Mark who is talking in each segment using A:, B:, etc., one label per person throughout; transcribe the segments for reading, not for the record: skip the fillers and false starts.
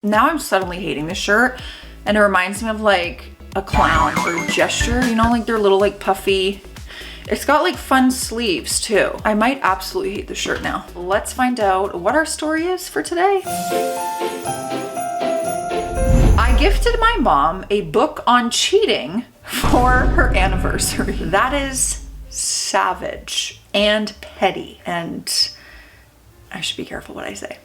A: Now I'm suddenly hating this shirt, and it reminds me of like a clown or gesture, you know, like they're little like puffy. It's got like fun sleeves too. I might absolutely hate this shirt now. Let's find out what our story is for today. I gifted my mom a book on cheating for her anniversary. That is savage and petty, and I should be careful what I say.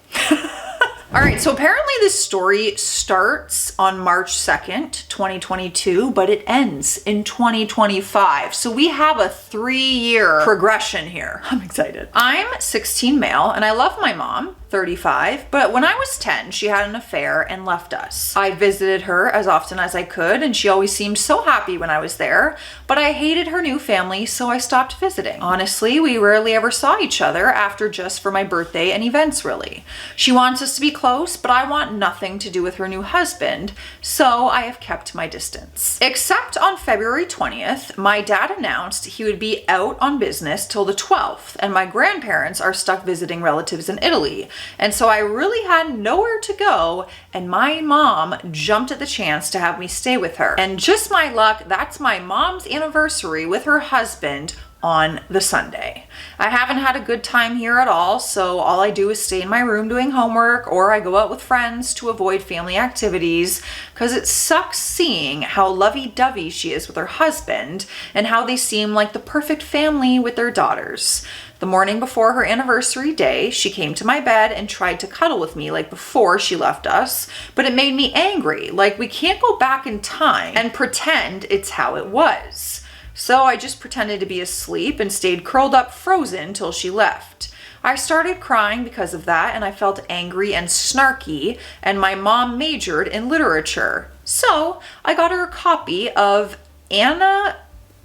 A: All right, so apparently this story starts on March 2nd, 2022, but it ends in 2025. So we have a 3-year progression here. I'm excited. I'm 16 male and I love my mom, 35, but when I was 10, she had an affair and left us. I visited her as often as I could, and she always seemed so happy when I was there, but I hated her new family, so I stopped visiting. Honestly, we rarely ever saw each other after just for my birthday and events, really. She wants us to be close, but I want nothing to do with her new husband, so I have kept my distance. Except on February 20th, my dad announced he would be out on business till the 12th, and my grandparents are stuck visiting relatives in Italy. And so I really had nowhere to go, and my mom jumped at the chance to have me stay with her. And just my luck, that's my mom's anniversary with her husband on the Sunday. I haven't had a good time here at all, so all I do is stay in my room doing homework, or I go out with friends to avoid family activities, because it sucks seeing how lovey-dovey she is with her husband and how they seem like the perfect family with their daughters. The morning before her anniversary day, she came to my bed and tried to cuddle with me like before she left us, but it made me angry, like we can't go back in time and pretend it's how it was. So I just pretended to be asleep and stayed curled up frozen till she left. I started crying because of that, and I felt angry and snarky, and my mom majored in literature. So I got her a copy of Anna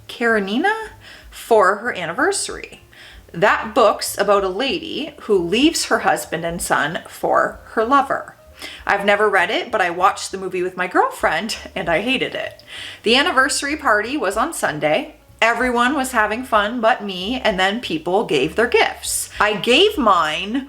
A: Karenina for her anniversary. That book's about a lady who leaves her husband and son for her lover. I've never read it, but I watched the movie with my girlfriend and I hated it. The anniversary party was on Sunday. Everyone was having fun but me, and then people gave their gifts. I gave mine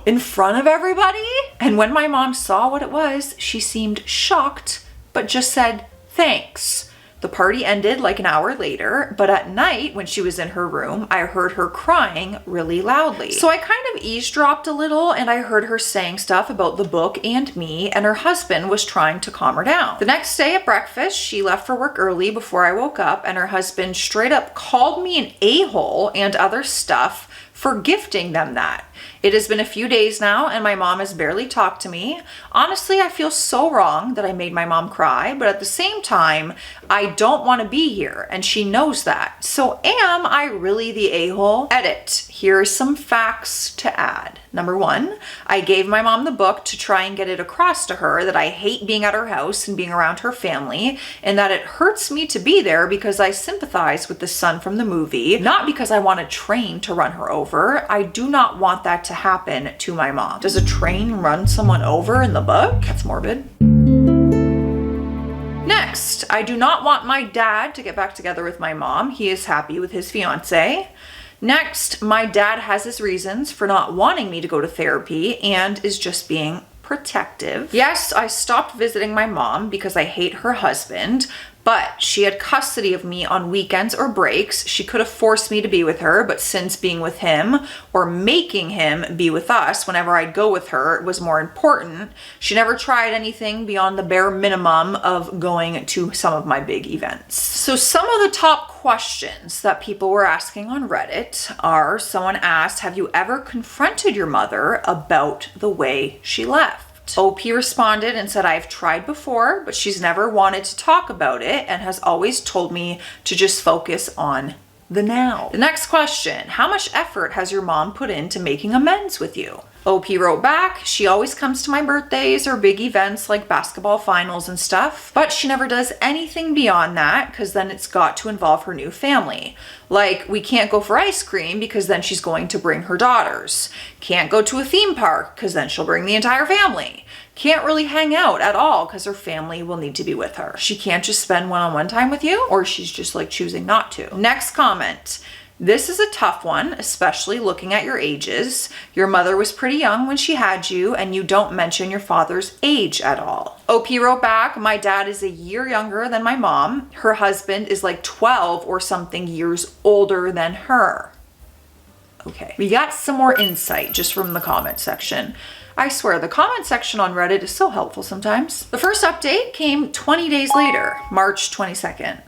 A: in front of everybody, and when my mom saw what it was, she seemed shocked, but just said, "Thanks." The party ended like an hour later, but at night when she was in her room, I heard her crying really loudly. So I kind of eavesdropped a little, and I heard her saying stuff about the book and me, and her husband was trying to calm her down. The next day at breakfast, she left for work early before I woke up, and her husband straight up called me an a-hole and other stuff for gifting them that. It has been a few days now, and my mom has barely talked to me. Honestly, I feel so wrong that I made my mom cry, but at the same time, I don't want to be here, and she knows that. So am I really the a-hole? Edit. Here are some facts to add. Number 1, I gave my mom the book to try and get it across to her that I hate being at her house and being around her family, and that it hurts me to be there because I sympathize with the son from the movie, not because I want a train to run her over. I do not want that to happen to my mom. Does a train run someone over in the book? That's morbid. Next, I do not want my dad to get back together with my mom. He is happy with his fiance. Next, my dad has his reasons for not wanting me to go to therapy and is just being protective. Yes, I stopped visiting my mom because I hate her husband, but she had custody of me on weekends or breaks. She could have forced me to be with her, but since being with him or making him be with us whenever I'd go with her was more important, she never tried anything beyond the bare minimum of going to some of my big events. So some of the top questions that people were asking on Reddit are, someone asked, have you ever confronted your mother about the way she left? OP responded and said, I've tried before, but she's never wanted to talk about it and has always told me to just focus on the now. The next question, how much effort has your mom put into making amends with you? OP wrote back, she always comes to my birthdays or big events like basketball finals and stuff, but she never does anything beyond that because then it's got to involve her new family. Like, we can't go for ice cream because then she's going to bring her daughters. Can't go to a theme park because then she'll bring the entire family. Can't really hang out at all because her family will need to be with her. She can't just spend one-on-one time with you, or she's just like choosing not to. Next comment. This is a tough one, especially looking at your ages. Your mother was pretty young when she had you, and you don't mention your father's age at all. OP wrote back, my dad is a year younger than my mom. Her husband is like 12 or something years older than her. Okay, we got some more insight just from the comment section. I swear, the comment section on Reddit is so helpful sometimes. The first update came 20 days later, March 22nd.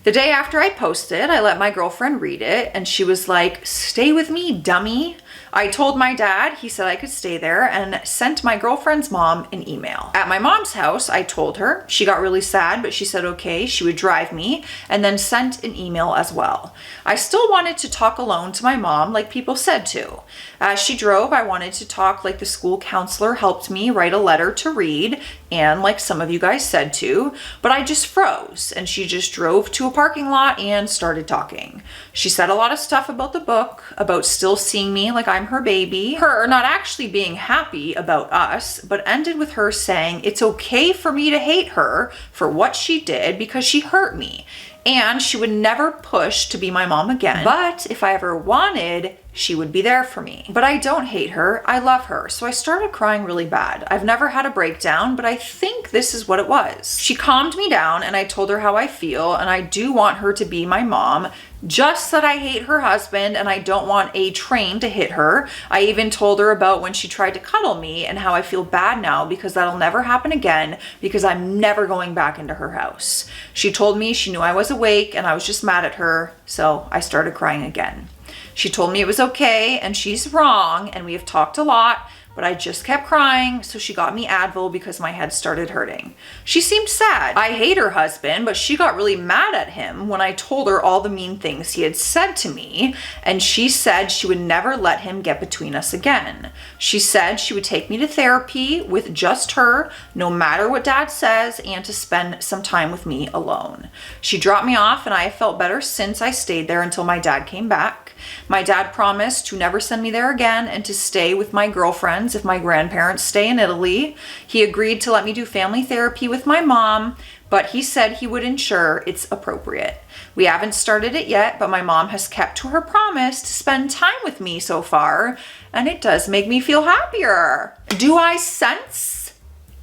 A: The day after I posted, I let my girlfriend read it, and she was like, stay with me, dummy. I told my dad, he said I could stay there, and sent my girlfriend's mom an email. At my mom's house, I told her. She got really sad, but she said okay, she would drive me, and then sent an email as well. I still wanted to talk alone to my mom like people said to. As she drove, I wanted to talk like the school counselor helped me write a letter to read, and like some of you guys said to, but I just froze, and she just drove to a parking lot and started talking. She said a lot of stuff about the book, about still seeing me like I'm her baby, her not actually being happy about us, but ended with her saying it's okay for me to hate her for what she did because she hurt me, and she would never push to be my mom again, but if I ever wanted, she would be there for me. But I don't hate her, I love her. So I started crying really bad. I've never had a breakdown, but I think this is what it was. She calmed me down, and I told her how I feel, and I do want her to be my mom, just that I hate her husband and I don't want a train to hit her. I even told her about when she tried to cuddle me and how I feel bad now because that'll never happen again because I'm never going back into her house. She told me she knew I was awake and I was just mad at her, so I started crying again. She told me it was okay and she's wrong, and we have talked a lot, but I just kept crying, so she got me Advil because my head started hurting. She seemed sad. I hate her husband, but she got really mad at him when I told her all the mean things he had said to me, and she said she would never let him get between us again. She said she would take me to therapy with just her, no matter what dad says, and to spend some time with me alone. She dropped me off, and I have felt better since I stayed there until my dad came back. My dad promised to never send me there again and to stay with my girlfriends if my grandparents stay in Italy. He agreed to let me do family therapy with my mom, but he said he would ensure it's appropriate. We haven't started it yet, but my mom has kept to her promise to spend time with me so far, and it does make me feel happier. Do I sense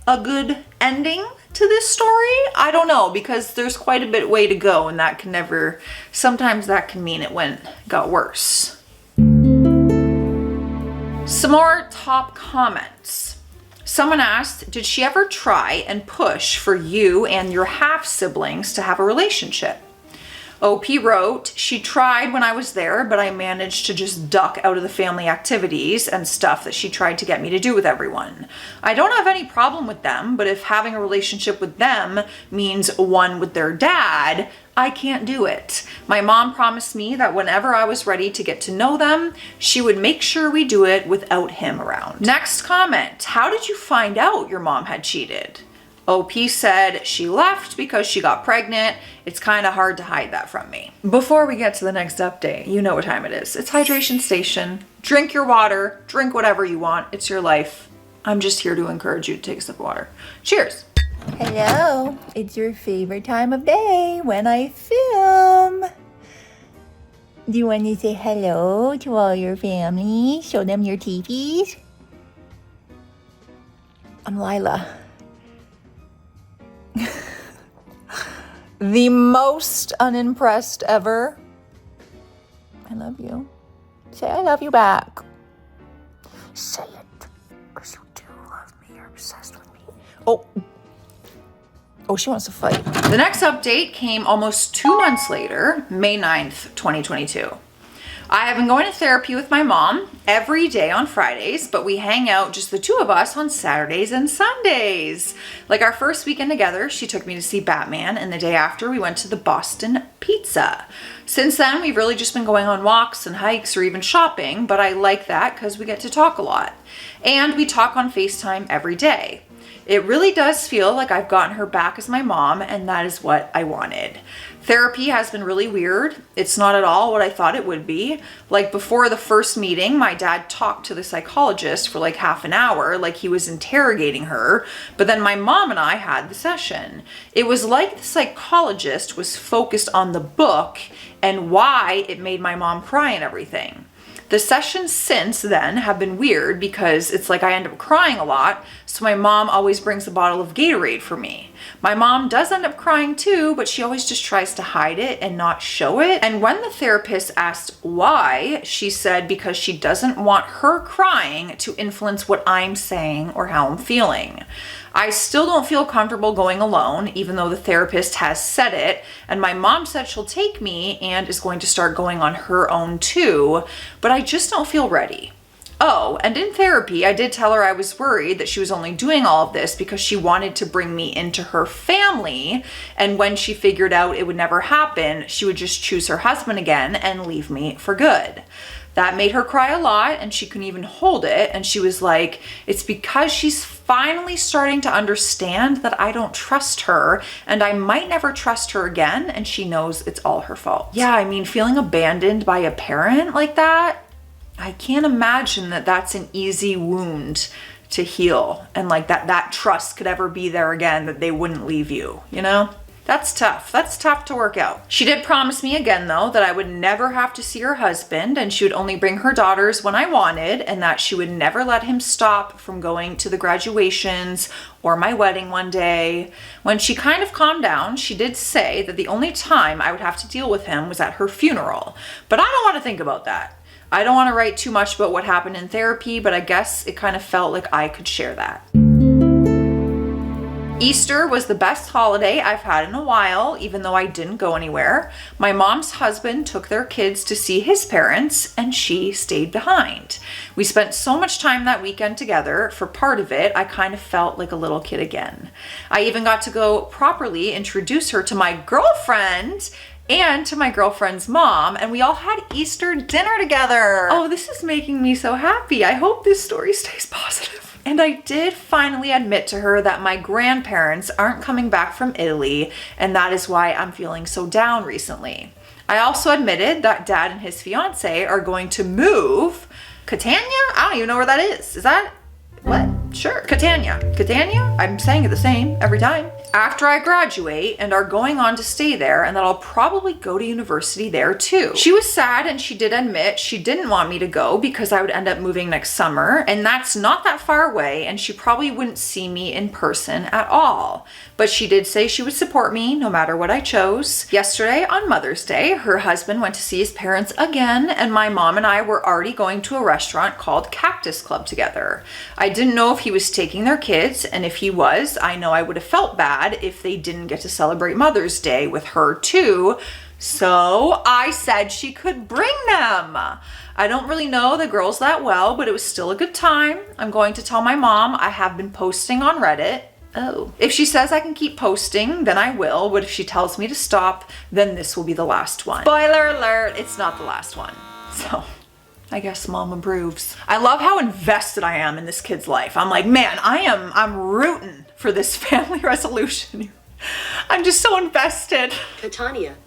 A: a good ending to this story? I don't know, because there's quite a bit way to go, and that can never, sometimes that can mean it got worse. Some more top comments. Someone asked, did she ever try and push for you and your half siblings to have a relationship? OP wrote, she tried when I was there, but I managed to just duck out of the family activities and stuff that she tried to get me to do with everyone. I don't have any problem with them, but if having a relationship with them means one with their dad, I can't do it. My mom promised me that whenever I was ready to get to know them, she would make sure we do it without him around. Next comment, how did you find out your mom had cheated? OP said she left because she got pregnant. It's kind of hard to hide that from me. Before we get to the next update, you know what time it is. It's hydration station. Drink your water, drink whatever you want. It's your life. I'm just here to encourage you to take a sip of water. Cheers.
B: Hello, it's your favorite time of day when I film. Do you want to say hello to all your family? Show them your teepees? I'm Lila. The most unimpressed ever. I love you. Say I love you back. Say it, because you do love me. You're obsessed with me. Oh, she wants to fight.
A: The next update came almost 2 months later, May 9th, 2022. I have been going to therapy with my mom every day on Fridays, but we hang out, just the two of us, on Saturdays and Sundays. Like our first weekend together, she took me to see Batman, and the day after we went to the Boston Pizza. Since then, we've really just been going on walks and hikes or even shopping, but I like that because we get to talk a lot. And we talk on FaceTime every day. It really does feel like I've gotten her back as my mom, and that is what I wanted. Therapy has been really weird. It's not at all what I thought it would be. Like before the first meeting, my dad talked to the psychologist for like half an hour, like he was interrogating her. But then my mom and I had the session. It was like the psychologist was focused on the book and why it made my mom cry and everything. The sessions since then have been weird because it's like I end up crying a lot, so my mom always brings a bottle of Gatorade for me. My mom does end up crying too, but she always just tries to hide it and not show it. And when the therapist asked why, she said because she doesn't want her crying to influence what I'm saying or how I'm feeling. I still don't feel comfortable going alone, even though the therapist has said it. And my mom said she'll take me and is going to start going on her own too, but I just don't feel ready. Oh, and in therapy, I did tell her I was worried that she was only doing all of this because she wanted to bring me into her family. And when she figured out it would never happen, she would just choose her husband again and leave me for good. That made her cry a lot, and she couldn't even hold it. And she was like, it's because she's finally starting to understand that I don't trust her and I might never trust her again. And she knows it's all her fault. Yeah, I mean, feeling abandoned by a parent like that, I can't imagine that that's an easy wound to heal. And like that trust could ever be there again, that they wouldn't leave you, you know? That's tough. That's tough to work out. She did promise me again, though, that I would never have to see her husband and she would only bring her daughters when I wanted, and that she would never let him stop from going to the graduations or my wedding one day. When she kind of calmed down, she did say that the only time I would have to deal with him was at her funeral. But I don't want to think about that. I don't want to write too much about what happened in therapy, but I guess it kind of felt like I could share that. Easter was the best holiday I've had in a while, even though I didn't go anywhere. My mom's husband took their kids to see his parents, and she stayed behind. We spent so much time that weekend together. For part of it, I kind of felt like a little kid again. I even got to go properly introduce her to my girlfriend and to my girlfriend's mom, and we all had Easter dinner together. Oh, this is making me so happy. I hope this story stays positive. And I did finally admit to her that my grandparents aren't coming back from Italy, and that is why I'm feeling so down recently. I also admitted that Dad and his fiance are going to move. Catania? I don't even know where that is. Is that what? Sure. Catania. I'm saying it the same every time. After I graduate, and are going on to stay there, and that I'll probably go to university there too. She was sad, and she did admit she didn't want me to go because I would end up moving next summer, and that's not that far away, and she probably wouldn't see me in person at all. But she did say she would support me no matter what I chose. Yesterday, on Mother's Day, her husband went to see his parents again, and my mom and I were already going to a restaurant called Cactus Club together. I didn't know if he was taking their kids, and if he was, I know I would have felt bad if they didn't get to celebrate Mother's Day with her too. So I said she could bring them. I don't really know the girls that well, but it was still a good time. I'm going to tell my mom. I have been posting on Reddit. Oh. If she says I can keep posting, then I will, but if she tells me to stop, then this will be the last one. Spoiler alert, it's not the last one. So I guess mom approves. I love how invested I am in this kid's life. I'm like, man, I'm rooting for this family resolution. I'm just so invested. Catania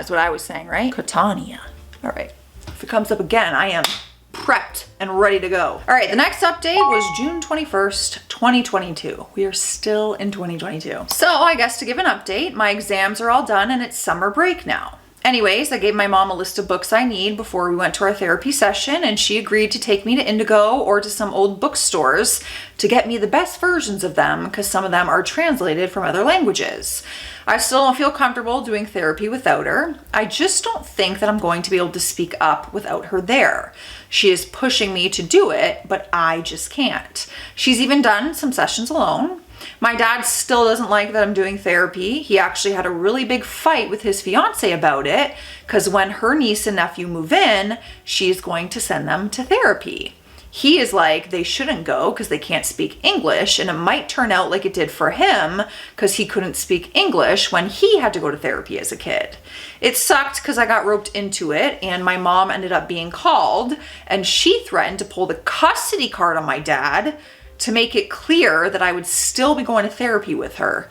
A: is what I was saying, right? Catania. All right. If it comes up again, I am prepped and ready to go. All right, the next update was June 21st, 2022. We are still in 2022. So I guess to give an update, my exams are all done and it's summer break now. Anyways, I gave my mom a list of books I need before we went to our therapy session, and she agreed to take me to Indigo or to some old bookstores to get me the best versions of them because some of them are translated from other languages. I still don't feel comfortable doing therapy without her. I just don't think that I'm going to be able to speak up without her there. She is pushing me to do it, but I just can't. She's even done some sessions alone. My dad still doesn't like that I'm doing therapy. He actually had a really big fight with his fiance about it because when her niece and nephew move in, she's going to send them to therapy. He is like, they shouldn't go because they can't speak English, and it might turn out like it did for him because he couldn't speak English when he had to go to therapy as a kid. It sucked because I got roped into it, and my mom ended up being called, and she threatened to pull the custody card on my dad to make it clear that I would still be going to therapy with her.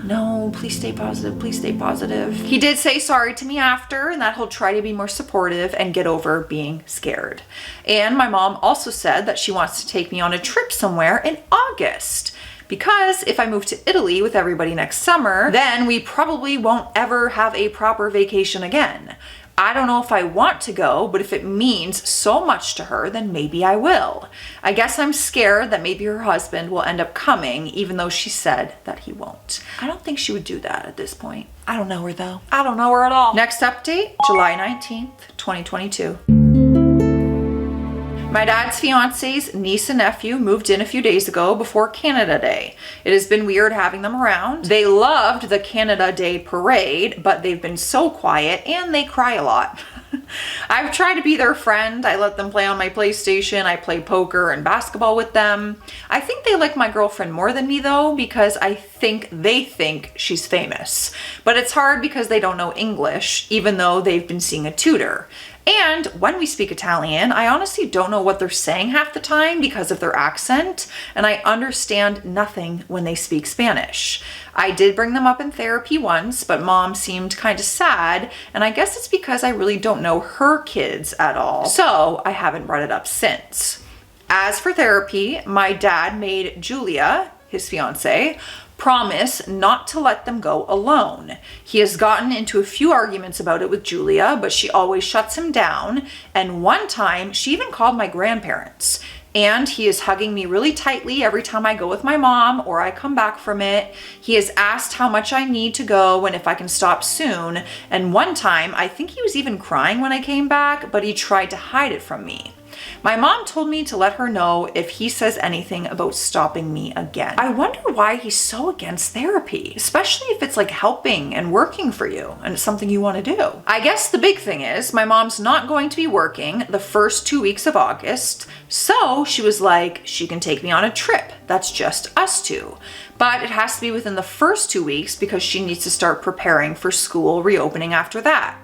A: No, please stay positive. Please stay positive. He did say sorry to me after and that he'll try to be more supportive and get over being scared. And my mom also said that she wants to take me on a trip somewhere in August. Because if I move to Italy with everybody next summer, then we probably won't ever have a proper vacation again. I don't know if I want to go, but if it means so much to her, then maybe I will. I guess I'm scared that maybe her husband will end up coming, even though she said that he won't. I don't think she would do that at this point. I don't know her though. I don't know her at all. Next update, July 19th, 2022. My dad's fiance's niece and nephew moved in a few days ago before Canada Day. It has been weird having them around. They loved the Canada Day parade, but they've been so quiet and they cry a lot. I've tried to be their friend. I let them play on my PlayStation. I play poker and basketball with them. I think they like my girlfriend more than me though, because I think they think she's famous. But it's hard because they don't know English, even though they've been seeing a tutor. And when we speak Italian, I honestly don't know what they're saying half the time because of their accent, and I understand nothing when they speak Spanish. I did bring them up in therapy once, but mom seemed kind of sad, and I guess it's because I really don't know her kids at all, so I haven't brought it up since. As for therapy, my dad made Julia, his fiance, promise not to let them go alone. He has gotten into a few arguments about it with Julia, but she always shuts him down. And one time she even called my grandparents. And he is hugging me really tightly every time I go with my mom or I come back from it. He has asked how much I need to go and if I can stop soon. And one time, I think he was even crying when I came back, but he tried to hide it from me. My mom told me to let her know if he says anything about stopping me again. I wonder why he's so against therapy, especially if it's like helping and working for you and it's something you want to do. I guess the big thing is my mom's not going to be working the first 2 weeks of August, so she was like, she can take me on a trip. That's just us two. But it has to be within the first 2 weeks because she needs to start preparing for school reopening after that.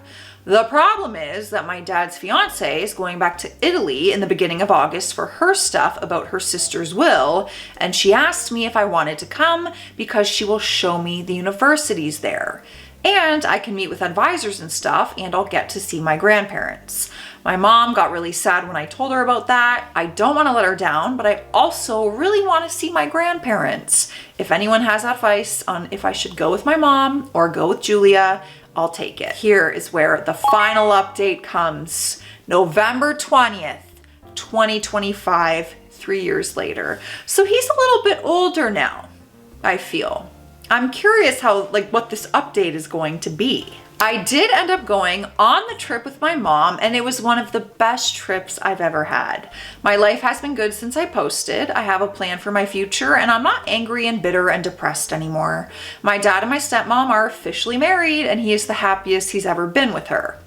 A: The problem is that my dad's fiance is going back to Italy in the beginning of August for her stuff about her sister's will, and she asked me if I wanted to come because she will show me the universities there. And I can meet with advisors and stuff, and I'll get to see my grandparents. My mom got really sad when I told her about that. I don't want to let her down, but I also really want to see my grandparents. If anyone has advice on if I should go with my mom or go with Julia, I'll take it. Here is where the final update comes. November 20th, 2025, 3 years later. So he's a little bit older now, I feel. I'm curious how, what this update is going to be. I did end up going on the trip with my mom, and it was one of the best trips I've ever had. My life has been good since I posted. I have a plan for my future, and I'm not angry and bitter and depressed anymore. My dad and my stepmom are officially married, and he is the happiest he's ever been with her.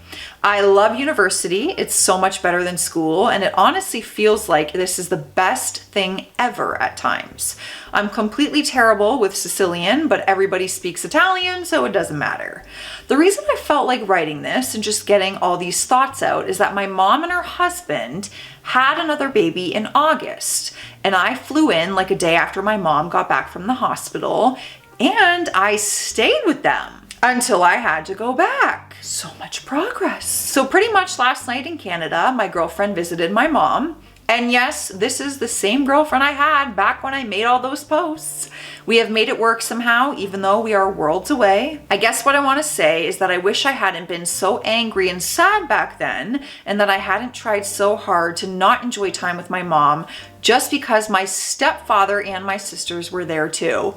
A: I love university. It's so much better than school, and it honestly feels like this is the best thing ever at times. I'm completely terrible with Sicilian, but everybody speaks Italian, so it doesn't matter. The reason I felt like writing this and just getting all these thoughts out is that my mom and her husband had another baby in August, and I flew in like a day after my mom got back from the hospital, and I stayed with them until I had to go back. So much progress. So pretty much last night in Canada, my girlfriend visited my mom. And yes, this is the same girlfriend I had back when I made all those posts. We have made it work somehow, even though we are worlds away. I guess what I want to say is that I wish I hadn't been so angry and sad back then, and that I hadn't tried so hard to not enjoy time with my mom just because my stepfather and my sisters were there too.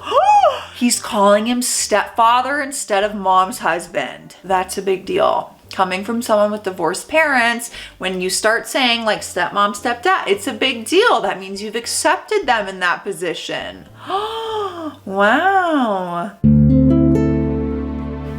A: He's calling him stepfather instead of mom's husband. That's a big deal. Coming from someone with divorced parents, when you start saying like stepmom, stepdad, it's a big deal. That means you've accepted them in that position. Wow.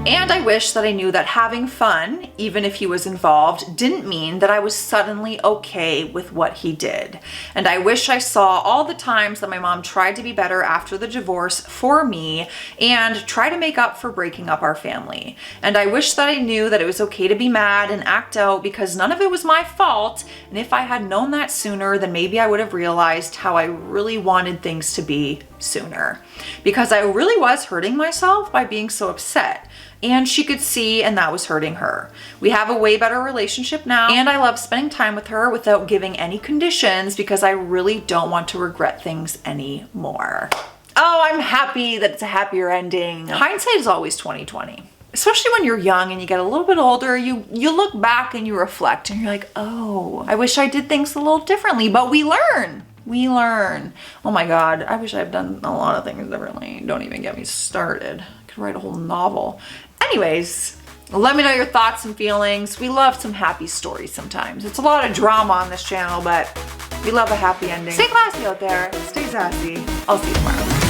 A: And I wish that I knew that having fun, even if he was involved, didn't mean that I was suddenly okay with what he did. And I wish I saw all the times that my mom tried to be better after the divorce for me and try to make up for breaking up our family. And I wish that I knew that it was okay to be mad and act out because none of it was my fault. And if I had known that sooner, then maybe I would have realized how I really wanted things to be sooner. Because I really was hurting myself by being so upset. And she could see, and that was hurting her. We have a way better relationship now, and I love spending time with her without giving any conditions because I really don't want to regret things anymore. Oh, I'm happy that it's a happier ending. Hindsight is always 20/20. Especially when you're young and you get a little bit older, you look back and you reflect and you're like, oh, I wish I did things a little differently, but we learn. We learn. Oh my God, I wish I've done a lot of things differently. Don't even get me started. I could write a whole novel. Anyways, let me know your thoughts and feelings. We love some happy stories sometimes. It's a lot of drama on this channel, but we love a happy ending. Stay classy out there. Stay sassy. I'll see you tomorrow.